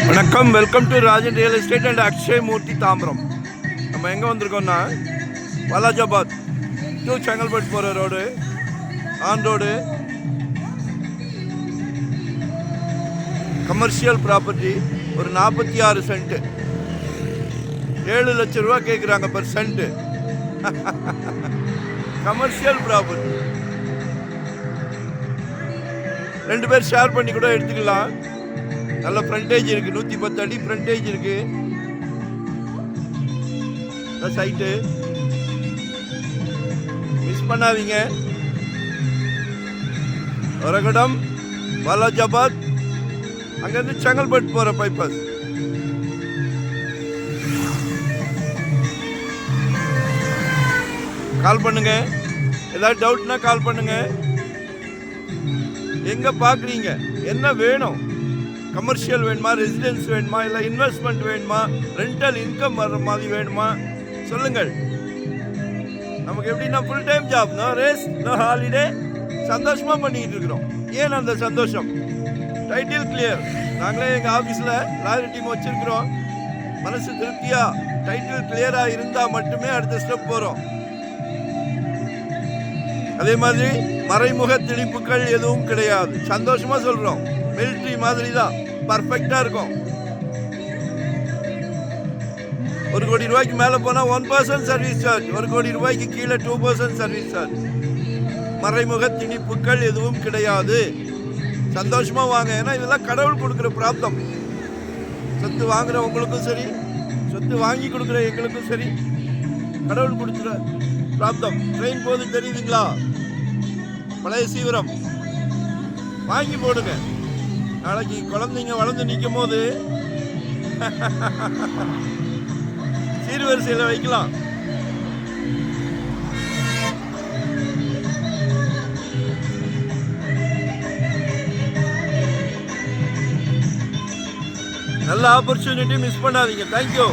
வணக்கம், welcome to Rajan real estate and Akshay Murthy Tambaram. நம்ம எங்கே வந்திருக்கோம்னா வாலாஜாபாத் டு செங்கல்பட்டு போகிற road, on road, commercial property. ஒரு 46 சென்ட்டு, 7 லட்சம் ரூபா கேட்குறாங்க பர் சென்ட்டு. கமர்ஷியல் ப்ராப்பர்ட்டி 2 பேர் ஷேர் பண்ணி கூட எடுத்துக்கலாம். நல்ல ஃப்ரண்டேஜ் இருக்கு, 110 அடி ஃப்ரண்டேஜ் இருக்கு. சைட்டு மிஸ் பண்ணாதீங்க. ஒரகடம், வாலாஜாபாத், அங்கேருந்து செங்கல்பட்டு போகிற பைபாஸ். கால் பண்ணுங்க, ஏதாவது டவுட்னா கால் பண்ணுங்க. எங்க பார்க்குறீங்க, என்ன வேணும்? கமர்ஷியல் வேணுமா, ரெசிடென்ஸ் வேணுமா, இல்லை இன்வெஸ்ட்மெண்ட் வேணுமா, ரெண்டல் இன்கம் வர்ற மாதிரி வேணுமா சொல்லுங்கள். நமக்கு எப்படின்னா full time job, no rest, no holiday, சந்தோஷமாக பண்ணிக்கிட்டு இருக்கிறோம். ஏன் அந்த சந்தோஷம்? Title clear. நாங்களே எங்கள் ஆஃபீஸில் லாயர் டீம் வச்சுருக்கிறோம். மனசு திருப்தியாக டைட்டில் கிளியராக இருந்தால் மட்டுமே அடுத்த ஸ்டெப் போகிறோம். அதே மாதிரி மறைமுக திணிப்புகள் எதுவும் கிடையாது. சந்தோஷமாக சொல்கிறோம். மிலிட்ரி மாதிரி தான், பர்ஃபெக்டாக இருக்கும். 1 கோடி ரூபாய்க்கு மேலே போனால் 1% சர்வீஸ் சார்ஜ், 1 கோடி ரூபாய்க்கு கீழே 2% சர்வீஸ் சார்ஜ். மறைமுக திணிப்புகள் எதுவும் கிடையாது. சந்தோஷமாக வாங்க. ஏன்னா இதெல்லாம் கடவுள் கொடுக்குற பிராப்தம். சொத்து வாங்குற உங்களுக்கும் சரி, சொத்து வாங்கி கொடுக்குற எங்களுக்கும் சரி, கடவுள் கொடுக்குற பிராப்தம். ட்ரெயின் போது தெரியுதுங்களா? பழைய சீவிரம் வாங்கி போடுங்க. நாளைக்கு குழந்தைங்க வளர்ந்து நிற்கும் போது சீர்வரிசையில் வைக்கலாம். நல்ல ஆப்பர்ச்சுனிட்டி மிஸ் பண்ணாதீங்க. தேங்க்யூ.